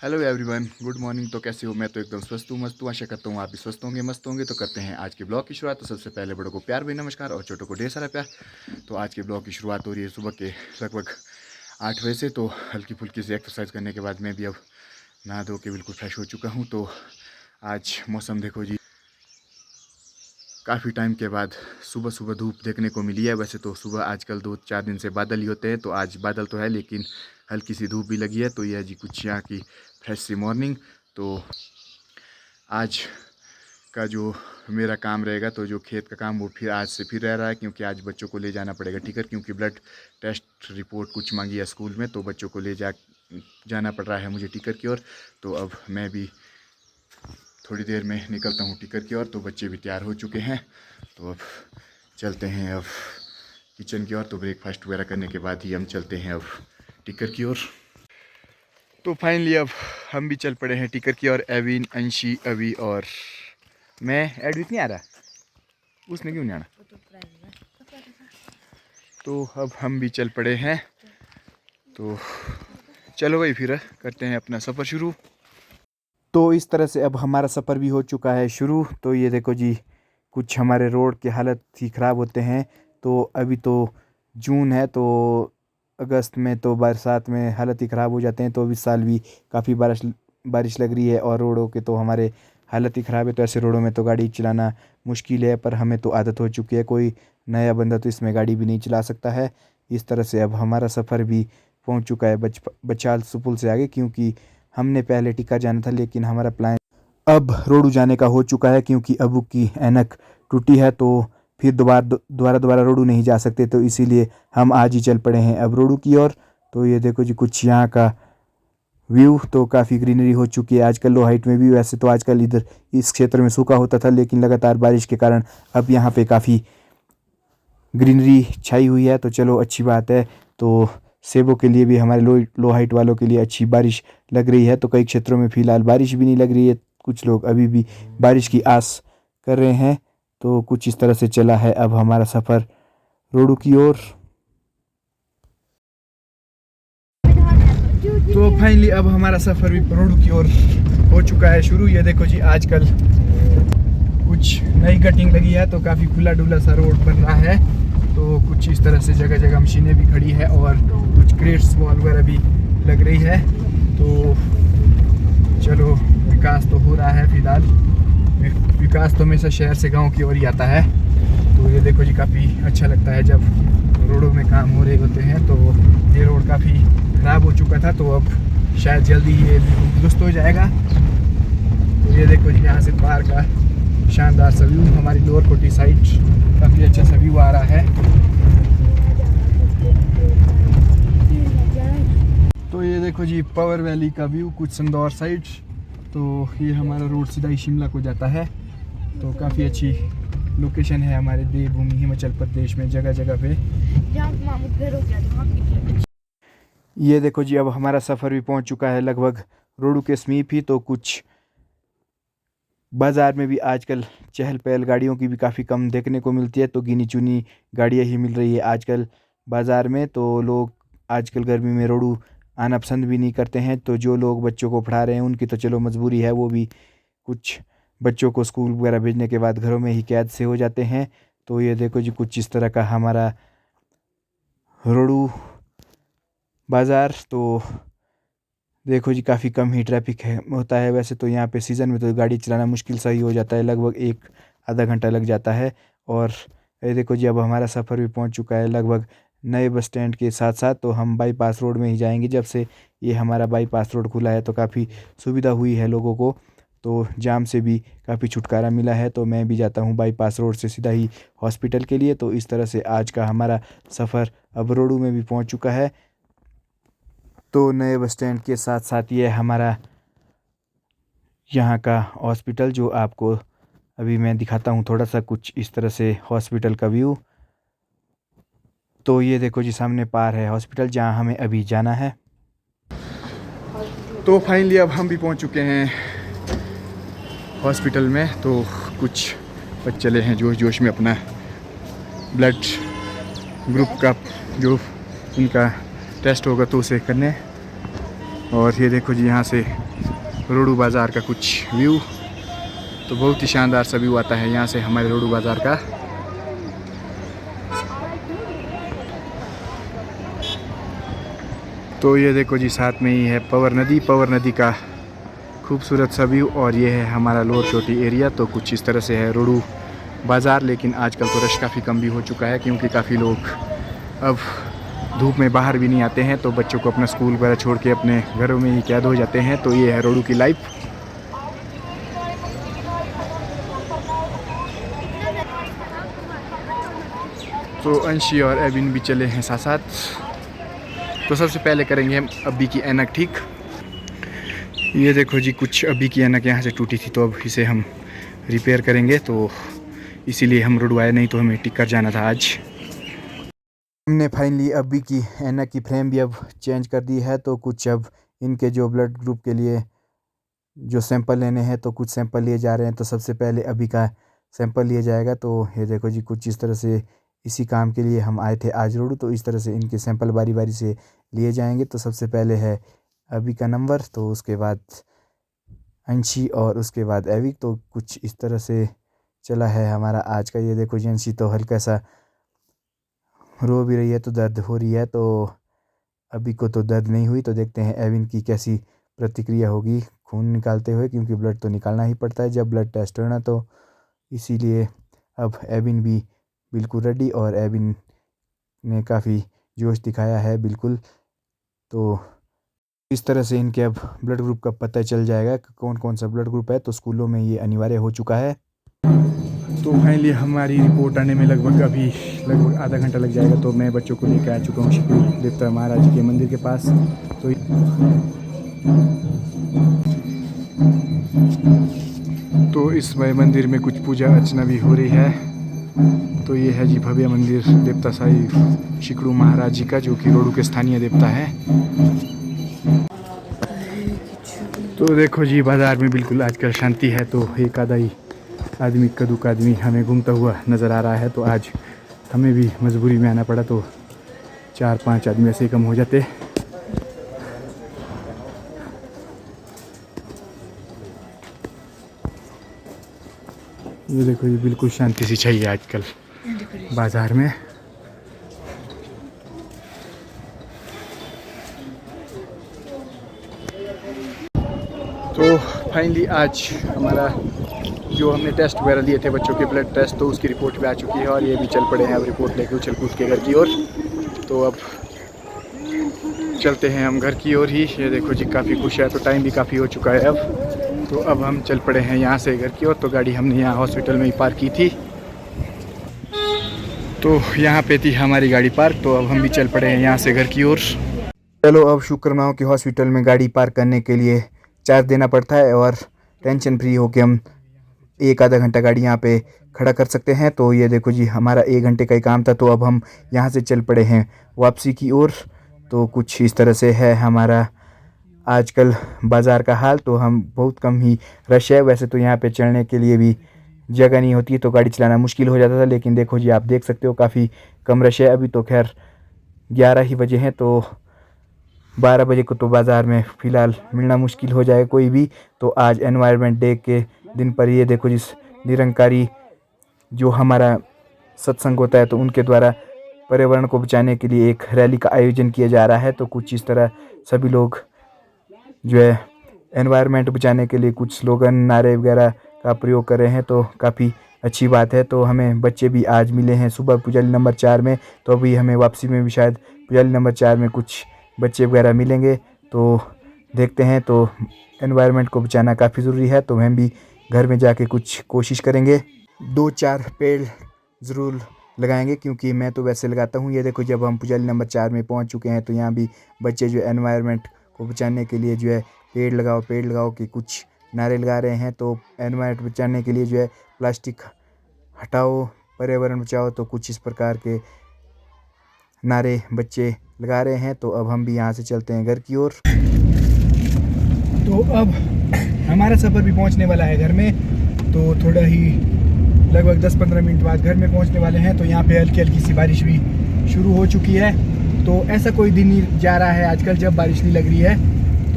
Hello everyone, good morning. तो कैसे हो? मैं तो एकदम स्वस्थ हूँ, मस्त हूँ। आशा करता हूँ आप भी स्वस्थ होंगे, मस्त होंगे। तो करते हैं आज के ब्लॉग की शुरुआत। तो सबसे पहले बड़ों को प्यार भी नमस्कार और छोटों को ढेर सारा प्यार। तो आज के ब्लॉग की शुरुआत हो रही है सुबह के लगभग 8 बजे से। तो हल्की फुल्की से एक्सरसाइज करने के बाद मैं भी अब नहा धो के बिल्कुल फ्रेश हो चुका हूँ। तो आज मौसम देखो जी, काफ़ी टाइम के बाद सुबह सुबह धूप देखने को मिली है। वैसे तो सुबह आजकल 2-4 दिन से बादल ही होते हैं, तो आज बादल तो है लेकिन हल्की सी धूप भी लगी है। तो यह जी कुछ यहाँ की फ्रेश सी मॉर्निंग। तो आज का जो मेरा काम रहेगा, तो जो खेत का काम वो फिर आज से फिर रह रहा है, क्योंकि आज बच्चों को ले जाना पड़ेगा टिकर, क्योंकि ब्लड टेस्ट रिपोर्ट कुछ मांगी है स्कूल में। तो बच्चों को ले जाना पड़ रहा है मुझे टिकर की ओर। तो अब मैं भी थोड़ी देर में निकलता हूँ टिकर की ओर। तो बच्चे भी तैयार हो चुके हैं, तो अब चलते हैं अब किचन की ओर। तो ब्रेकफास्ट वगैरह करने के बाद ही हम चलते हैं अब टिकर की ओर। तो फाइनली अब हम भी चल पड़े हैं टिकर की ओर। एविन, अंशी, अवी और मैं। एडविक नहीं आ रहा, उसने क्यों नहीं आना? तो अब हम भी चल पड़े हैं। तो चलो भाई, फिर करते हैं अपना सफ़र शुरू। तो इस तरह से अब हमारा सफ़र भी हो चुका है शुरू। तो ये देखो जी, कुछ हमारे रोड की हालत ही ख़राब होते हैं। तो अभी तो जून है, तो अगस्त में तो बरसात में हालत ही ख़राब हो जाते हैं। तो इस साल भी काफ़ी बारिश लग रही है और रोडों के तो हमारे हालत ही ख़राब है। तो ऐसे रोडों में तो गाड़ी चलाना मुश्किल है, पर हमें तो आदत हो चुकी है। कोई नया बंदा तो इसमें गाड़ी भी नहीं चला सकता है। इस तरह से अब हमारा सफ़र भी पहुंच चुका है बचाल सुपुल से आगे, क्योंकि हमने पहले टिक्का जाना था लेकिन हमारा प्लान अब रोडू जाने का हो चुका है, क्योंकि अबू की ऐनक टूटी है। तो फिर दोबारा रोडू नहीं जा सकते, तो इसीलिए हम आज ही चल पड़े हैं अब रोडू की ओर। तो ये देखो जी, कुछ यहाँ का व्यू तो काफ़ी ग्रीनरी हो चुकी है आजकल लो हाइट में भी। वैसे तो आजकल इधर इस क्षेत्र में सूखा होता था, लेकिन लगातार बारिश के कारण अब यहाँ पे काफ़ी ग्रीनरी छाई हुई है। तो चलो अच्छी बात है। तो सेबों के लिए भी, हमारे लो हाइट वालों के लिए अच्छी बारिश लग रही है। तो कई क्षेत्रों में फ़िलहाल बारिश भी नहीं लग रही है, कुछ लोग अभी भी बारिश की आस कर रहे हैं। तो कुछ इस तरह से चला है अब हमारा सफ़र रोडू की ओर। तो फाइनली अब हमारा सफ़र भी रोडू की ओर हो चुका है शुरू। ये देखो जी, आजकल कुछ नई कटिंग लगी है, तो काफ़ी खुला डुला सा रोड बन रहा है। तो कुछ इस तरह से जगह जगह मशीनें भी खड़ी है और कुछ क्रेट्स वॉल वगैरह भी लग रही है। तो चलो, विकास तो हो रहा है फिलहाल। विकास तो हमेशा शहर से गांव की ओर ही आता है। तो ये देखो जी, काफ़ी अच्छा लगता है जब रोडों में काम हो रहे होते हैं। तो ये रोड काफ़ी ख़राब हो चुका था, तो अब शायद जल्दी ही ये दुरुस्त हो जाएगा। तो ये देखो जी, यहाँ से पार का शानदार सा व्यू, हमारी लोअर कोटी साइड काफ़ी अच्छा सा व्यू आ रहा है। तो ये देखो जी, पावर वैली का व्यू कुछ संदौर साइड। तो ये हमारा रोड सीधा ही शिमला को जाता है। तो काफ़ी अच्छी लोकेशन है हमारे देवभूमि हिमाचल प्रदेश में, जगह जगह पे। ये देखो जी, अब हमारा सफ़र भी पहुंच चुका है लगभग रोडू के समीप ही। तो कुछ बाज़ार में भी आजकल चहल पहल गाड़ियों की भी काफ़ी कम देखने को मिलती है। तो गिनी चुनी गाड़ियाँ ही मिल रही है आजकल बाज़ार में। तो लोग आजकल गर्मी में रोडू आना पसंद भी नहीं करते हैं। तो जो लोग बच्चों को पढ़ा रहे हैं उनकी तो चलो मजबूरी है, वो भी कुछ बच्चों को स्कूल वगैरह भेजने के बाद घरों में ही कैद से हो जाते हैं। तो ये देखो जी, कुछ इस तरह का हमारा रोडू बाज़ार। तो देखो जी, काफ़ी कम ही ट्रैफिक होता है। वैसे तो यहाँ पे सीज़न में तो गाड़ी चलाना मुश्किल सा ही हो जाता है, लगभग 1 आधा घंटा लग जाता है। और ये देखो जी, अब हमारा सफ़र भी पहुँच चुका है लगभग नए बस स्टैंड के साथ साथ। तो हम बाईपास रोड में ही जाएंगे। जब से ये हमारा बाईपास रोड खुला है तो काफ़ी सुविधा हुई है लोगों को। तो जाम से भी काफ़ी छुटकारा मिला है। तो मैं भी जाता हूँ बाईपास रोड से सीधा ही हॉस्पिटल के लिए। तो इस तरह से आज का हमारा सफ़र अब रोडू में भी पहुँच चुका है। तो नए बस स्टैंड के साथ साथ ये हमारा यहाँ का हॉस्पिटल, जो आपको अभी मैं दिखाता हूँ थोड़ा सा कुछ इस तरह से हॉस्पिटल का व्यू। तो ये देखो जी, सामने पार है हॉस्पिटल जहाँ हमें अभी जाना है। तो फाइनली अब हम भी पहुँच चुके हैं हॉस्पिटल में। तो कुछ बच्चे चले हैं जोश जोश में अपना ब्लड ग्रुप का जो उनका टेस्ट होगा तो उसे करने। और ये देखो जी, यहाँ से रोडू बाज़ार का कुछ व्यू। तो बहुत ही शानदार सा व्यू आता है यहाँ से हमारे रोडू बाज़ार का। तो ये देखो जी, साथ में ही है पवर नदी का खूबसूरत सा व्यू। और ये है हमारा लोअर चोटी एरिया। तो कुछ इस तरह से है रोडू बाज़ार। लेकिन आजकल तो रश काफ़ी कम भी हो चुका है, क्योंकि काफ़ी लोग अब धूप में बाहर भी नहीं आते हैं। तो बच्चों को अपना स्कूल वगैरह छोड़ के अपने घरों में ही कैद हो जाते हैं। तो ये है रोडू की लाइफ। तो अंशी और एबिन भी चले हैं साथ साथ। तो सबसे पहले करेंगे हम अब्बी की ऐनक ठीक। ये देखो जी, कुछ अब्बी की ऐनक यहाँ से टूटी थी, तो अब इसे हम रिपेयर करेंगे। तो इसीलिए हम रोडू आए, नहीं तो हमें टिक कर जाना था आज। हमने फाइनली अब्बी की ऐनक की फ्रेम भी अब चेंज कर दी है। तो कुछ अब इनके जो ब्लड ग्रुप के लिए जो सैंपल लेने हैं, तो कुछ सैंपल लिए जा रहे हैं। तो सबसे पहले अब्बी का सैंपल लिया जाएगा। तो ये देखो जी, कुछ इस तरह से इसी काम के लिए हम आए थे आज रोडू। तो इस तरह से इनके सैंपल बारी बारी से लिए जाएंगे। तो सबसे पहले है अब्बी का नंबर, तो उसके बाद अंशी और उसके बाद एविक। तो कुछ इस तरह से चला है हमारा आज का। ये देखो जी, अंशी तो हल्का सा रो भी रही है, तो दर्द हो रही है। तो अभी को तो दर्द नहीं हुई। तो देखते हैं एविन की कैसी प्रतिक्रिया होगी खून निकालते हुए, क्योंकि ब्लड तो निकालना ही पड़ता है जब ब्लड टेस्ट होना। तो इसीलिए अब एविन भी बिल्कुल रेडी, और एविन ने काफ़ी जोश दिखाया है बिल्कुल। तो इस तरह से इनके अब ब्लड ग्रुप का पता चल जाएगा कि कौन कौन सा ब्लड ग्रुप है। तो स्कूलों में ये अनिवार्य हो चुका है। तो फाइनली हमारी रिपोर्ट आने में लगभग आधा घंटा लग जाएगा। तो मैं बच्चों को लेकर आ चुका हूँ शिकुल देवता महाराज के मंदिर के पास। तो इस मंदिर में कुछ पूजा अर्चना भी हो रही है। तो ये है जी भव्य मंदिर देवता साई शिकड़ू महाराज जी का, जो कि रोडू के स्थानीय देवता है। तो देखो जी, बाज़ार में बिल्कुल आजकल शांति है। तो एक आधा ही आदमी, कदुक आदमी हमें घूमता हुआ नज़र आ रहा है। तो आज हमें भी मजबूरी में आना पड़ा। तो 4-5 आदमी ऐसे ही कम हो जाते। ये देखो, ये बिल्कुल शांति सी चाहिए आजकल बाज़ार में। तो फाइनली आज हमारा जो हमने टेस्ट वगैरह लिए थे बच्चों के ब्लड टेस्ट, तो उसकी रिपोर्ट भी आ चुकी है। और ये भी चल पड़े हैं अब रिपोर्ट लेके उछल कूद के घर की ओर। तो अब चलते हैं हम घर की ओर ही। ये देखो जी, काफ़ी खुश है। तो टाइम भी काफ़ी हो चुका है अब। तो अब हम चल पड़े हैं यहाँ से घर की ओर। तो गाड़ी हमने यहाँ हॉस्पिटल में ही पार्क की थी। तो यहाँ पे थी हमारी गाड़ी पार्क। तो अब हम भी चल पड़े हैं यहाँ से घर की ओर। चलो, अब शुक्र मनाओ कि हॉस्पिटल में गाड़ी पार्क करने के लिए चार्ज देना पड़ता है, और टेंशन फ्री होके हम एक आधा घंटा गाड़ी यहाँ पे खड़ा कर सकते हैं। तो ये देखो जी, हमारा 1 घंटे का ही काम था। तो अब हम यहाँ से चल पड़े हैं वापसी की ओर। तो कुछ इस तरह से है हमारा आजकल बाज़ार का हाल। तो हम बहुत कम ही रश है। वैसे तो यहाँ पे चलने के लिए भी जगह नहीं होती है, तो गाड़ी चलाना मुश्किल हो जाता था। लेकिन देखो जी, आप देख सकते हो काफ़ी कम रश है। अभी तो खैर 11 ही बजे हैं। तो 12 बजे को तो बाज़ार में फ़िलहाल मिलना मुश्किल हो जाएगा कोई भी। तो आज एनवायरनमेंट डे के दिन पर ये देखो जिस निरंकारी जो हमारा सत्संग होता है, तो उनके द्वारा पर्यावरण को बचाने के लिए एक रैली का आयोजन किया जा रहा है। तो कुछ इस तरह सभी लोग जो है एनवायरनमेंट बचाने के लिए कुछ स्लोगन नारे वगैरह का प्रयोग कर रहे हैं। तो काफ़ी अच्छी बात है। तो हमें बच्चे भी आज मिले हैं सुबह पुजाली नंबर 4 में। तो अभी हमें वापसी में भी शायद पुजाली नंबर 4 में कुछ बच्चे वगैरह मिलेंगे। तो देखते हैं। तो एनवायरनमेंट को बचाना काफ़ी ज़रूरी है। तो हम भी घर में जाके कुछ कोशिश करेंगे, 2-4 पेड़ ज़रूर लगाएंगे, क्योंकि मैं तो वैसे लगाता हूँ। ये देखो, जब हम पुजाली नंबर 4 में पहुँच चुके हैं, तो यहाँ भी बच्चे जो एनवायरनमेंट को बचाने के लिए जो है पेड़ लगाओ कि कुछ नारे लगा रहे हैं। तो एनवायरनमेंट बचाने के लिए जो है प्लास्टिक हटाओ, पर्यावरण बचाओ, तो कुछ इस प्रकार के नारे बच्चे लगा रहे हैं। तो अब हम भी यहाँ से चलते हैं घर की ओर। तो अब हमारा सफ़र भी पहुँचने वाला है घर में। तो थोड़ा ही लगभग 10-15 मिनट बाद घर में पहुँचने वाले हैं। तो यहाँ पे हल्की हल्की सी बारिश भी शुरू हो चुकी है। तो ऐसा कोई दिन नहीं जा रहा है आजकल जब बारिश नहीं लग रही है।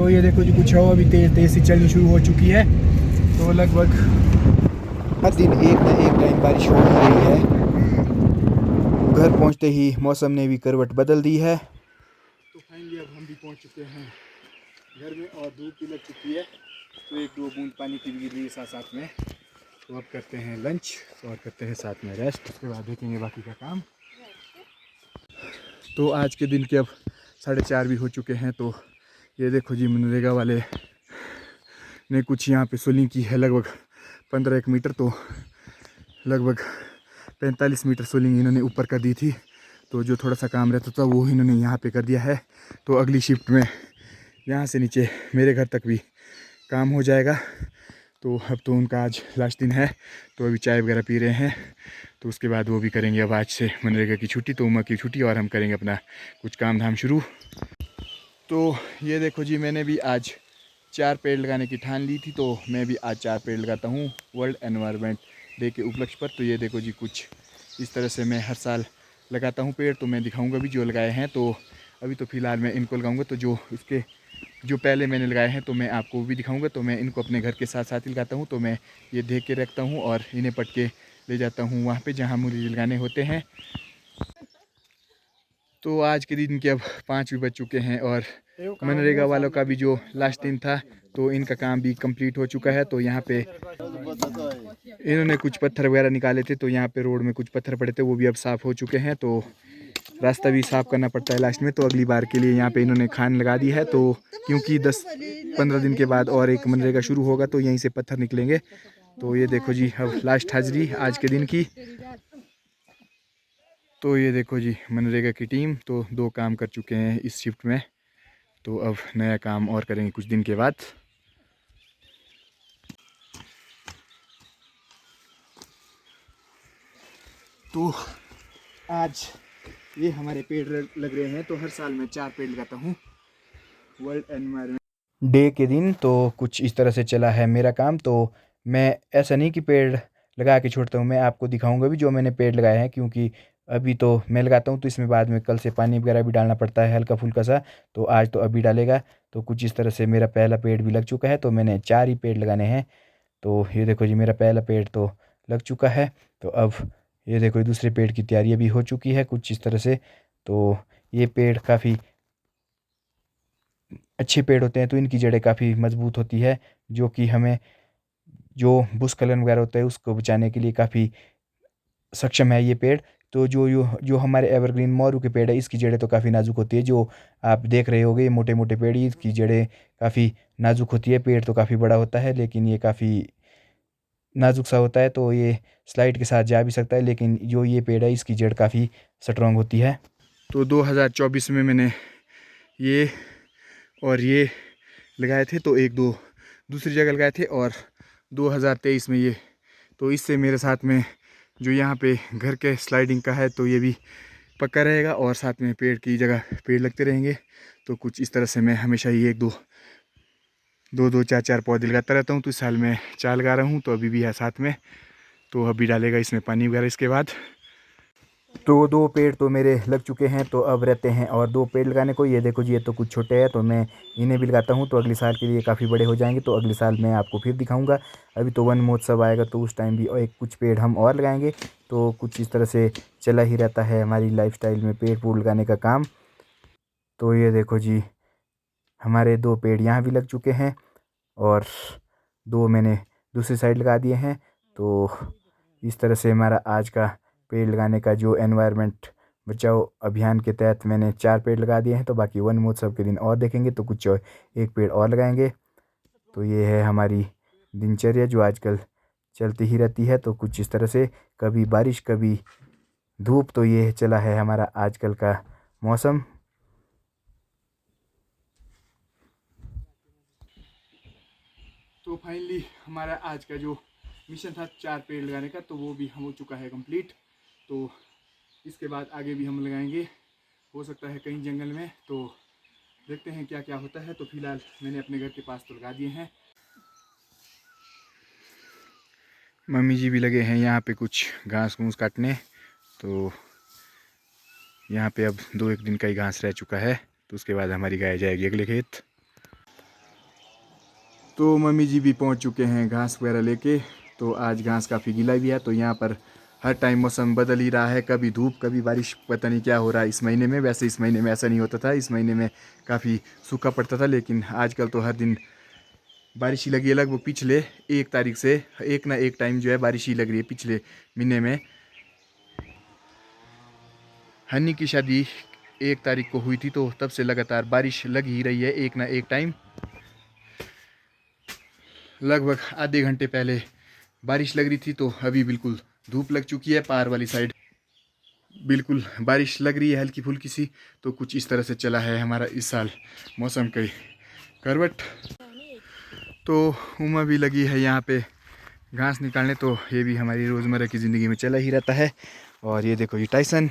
तो ये देखो जी कुछ हवा भी तेज़ तेज़ से चलनी शुरू हो चुकी है। तो लगभग हर दिन एक ना एक टाइम बारिश हो ही रही है। घर पहुंचते ही मौसम ने भी करवट बदल दी है। तो फाइनली अब हम भी पहुंच चुके हैं घर में और धूप भी लग चुकी है। तो एक दो बूंद पानी की भी गिर रही है साथ साथ में। तो अब करते हैं लंच और करते हैं साथ में रेस्ट, उसके बाद देखेंगे बाकी का काम। तो आज के दिन के अब 4:30 भी हो चुके हैं। तो ये देखो जी मनरेगा वाले ने कुछ यहाँ पे सोलिंग की है लगभग 15 मीटर। तो लगभग 45 मीटर सोलिंग इन्होंने ऊपर कर दी थी। तो जो थोड़ा सा काम रहता था वो इन्होंने यहाँ पे कर दिया है। तो अगली शिफ्ट में यहाँ से नीचे मेरे घर तक भी काम हो जाएगा। तो अब तो उनका आज लास्ट दिन है। तो अभी चाय वगैरह पी रहे हैं। तो उसके बाद वो भी करेंगे अब आज से मनरेगा की छुट्टी, तो उमा की छुट्टी, और हम करेंगे अपना कुछ काम धाम शुरू। तो ये देखो जी मैंने भी आज 4 पेड़ लगाने की ठान ली थी। तो मैं भी आज 4 पेड़ लगाता हूँ वर्ल्ड एनवायरनमेंट डे के उपलक्ष्य पर। तो ये देखो जी कुछ इस तरह से मैं हर साल लगाता हूँ पेड़। तो मैं दिखाऊंगा भी जो लगाए हैं। तो अभी तो फ़िलहाल मैं इनको लगाऊंगा। तो जो पहले मैंने लगाए हैं तो मैं आपको भी दिखाऊंगा। तो मैं इनको अपने घर के साथ साथ ही लगाता हूँ। तो मैं ये देख के रखता हूँ और इन्हें पट के ले जाता हूँ वहाँ पे जहाँ मुझे लगाने होते हैं। तो आज के दिन के अब 5 भी बज चुके हैं और मनरेगा वालों का भी जो लास्ट दिन था तो इनका काम भी कंप्लीट हो चुका है। तो यहाँ पे इन्होंने कुछ पत्थर वगैरह निकाले थे। तो यहाँ पे रोड में कुछ पत्थर पड़े थे, वो भी अब साफ़ हो चुके हैं। तो रास्ता भी साफ़ करना पड़ता है लास्ट में। तो अगली बार के लिए यहाँ पे इन्होंने खान लगा दी है। तो क्योंकि 10-15 दिन के बाद और एक मनरेगा शुरू होगा तो यहीं से पत्थर निकलेंगे। तो ये देखो जी अब लास्ट हाजिरी आज के दिन की। तो ये देखो जी मनरेगा की टीम तो 2 काम कर चुके हैं इस शिफ्ट में। तो अब नया काम और करेंगे कुछ दिन के बाद। तो आज ये हमारे पेड़ लग रहे हैं। तो हर साल मैं 4 पेड़ लगाता हूँ वर्ल्ड एनवायरनमेंट डे के दिन। तो कुछ इस तरह से चला है मेरा काम। तो मैं ऐसा नहीं कि पेड़ लगा के छोड़ता हूँ, मैं आपको दिखाऊंगा भी जो मैंने पेड़ लगाए हैं। क्योंकि अभी तो मैं लगाता हूँ तो इसमें बाद में कल से पानी वगैरह भी डालना पड़ता है हल्का फुल्का सा। तो आज तो अभी डालेगा। तो कुछ इस तरह से मेरा पहला पेड़ भी लग चुका है। तो मैंने 4 ही पेड़ लगाने हैं। तो ये देखो जी मेरा पहला पेड़ तो लग चुका है। तो अब ये देखो दूसरे पेड़ की तैयारी भी हो चुकी है कुछ इस तरह से। तो ये पेड़ काफ़ी अच्छे पेड़ होते हैं। तो इनकी जड़ें काफ़ी मजबूत होती है, जो कि हमें जो भूस्खलन वगैरह होता है उसको बचाने के लिए काफ़ी सक्षम है ये पेड़। तो जो हमारे एवरग्रीन मोरू के पेड़ है इसकी जड़ें तो काफ़ी नाजुक होती है। जो आप देख रहे होगे ये मोटे मोटे पेड़, इसकी जड़ें काफ़ी नाजुक होती है। पेड़ तो काफ़ी बड़ा होता है लेकिन ये काफ़ी नाजुक सा होता है। तो ये स्लाइड के साथ जा भी सकता है, लेकिन जो ये पेड़ है इसकी जड़ काफ़ी स्ट्रॉन्ग होती है। तो 2024 में मैंने ये और ये लगाए थे। तो एक दो दूसरी जगह लगाए थे और 2023 में ये। तो इससे मेरे साथ में जो यहाँ पे घर के स्लाइडिंग का है तो ये भी पक्का रहेगा और साथ में पेड़ की जगह पेड़ लगते रहेंगे। तो कुछ इस तरह से मैं हमेशा ही 1-2 4 पौधे लगाता रहता हूँ। तो इस साल मैं 4 लगा रहा हूँ। तो अभी भी है साथ में। तो अभी डालेगा इसमें पानी वगैरह इसके बाद। तो 2 पेड़ तो मेरे लग चुके हैं। तो अब रहते हैं और 2 पेड़ लगाने को। ये देखो जी ये तो कुछ छोटे हैं तो मैं इन्हें भी लगाता हूँ। तो अगले साल के लिए काफ़ी बड़े हो जाएंगे। तो अगले साल मैं आपको फिर दिखाऊंगा। अभी तो वन महोत्सव आएगा तो उस टाइम भी एक कुछ पेड़ हम और लगाएंगे। तो कुछ इस तरह से चला ही रहता है हमारी लाइफस्टाइल में पेड़ पूड़ लगाने का काम। तो ये देखो जी हमारे 2 पेड़ यहाँ भी लग चुके हैं और 2 मैंने दूसरी साइड लगा दिए हैं। तो इस तरह से हमारा आज का पेड़ लगाने का जो एनवायरनमेंट बचाओ अभियान के तहत मैंने 4 पेड़ लगा दिए हैं। तो बाकी वन महोत्सव के दिन और देखेंगे तो कुछ एक पेड़ और लगाएंगे। तो ये है हमारी दिनचर्या जो आजकल चलती ही रहती है। तो कुछ इस तरह से कभी बारिश कभी धूप। तो ये चला है हमारा आजकल का मौसम। तो फाइनली हमारा आज का जो मिशन था 4 पेड़ लगाने का तो वो भी हम हो चुका है कंप्लीट। तो इसके बाद आगे भी हम लगाएंगे, हो सकता है कहीं जंगल में। तो देखते हैं क्या क्या होता है। तो फिलहाल मैंने अपने घर के पास तो लगा दिए हैं। मम्मी जी भी लगे हैं यहाँ पे कुछ घास घूस काटने। तो यहाँ पे अब 2-1 दिन का ही घास रह चुका है। तो उसके बाद हमारी गाय जाएगी अगले खेत। तो मम्मी जी भी पहुंच चुके हैं घास वगैरह लेके। तो आज घास काफ़ी गीला भी है। तो यहाँ पर हर टाइम मौसम बदल ही रहा है, कभी धूप कभी बारिश, पता नहीं क्या हो रहा है इस महीने में। वैसे इस महीने में ऐसा नहीं होता था, इस महीने में काफ़ी सूखा पड़ता था, लेकिन आजकल तो हर दिन बारिश ही लगी है। लगभग पिछले 1 तारीख से एक ना एक टाइम जो है बारिश ही लग रही है। पिछले महीने में हनी की शादी 1 तारीख को हुई थी, तो तब से लगातार बारिश लग ही रही है एक ना एक टाइम। लगभग आधे घंटे पहले बारिश लग रही थी, तो अभी बिल्कुल धूप लग चुकी है। पार वाली साइड बिल्कुल बारिश लग रही है हल्की फुल्की सी। तो कुछ इस तरह से चला है हमारा इस साल मौसम की करवट। तो उमा भी लगी है यहाँ पे घास निकालने। तो ये भी हमारी रोज़मर्रा की ज़िंदगी में चला ही रहता है। और ये देखो ये टाइसन।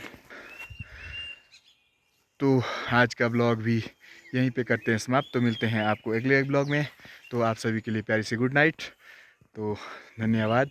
तो आज का ब्लॉग भी यहीं पे करते हैं समाप्त। तो मिलते हैं आपको अगले ब्लॉग में। तो आप सभी के लिए प्यारी सी गुड नाइट। तो धन्यवाद।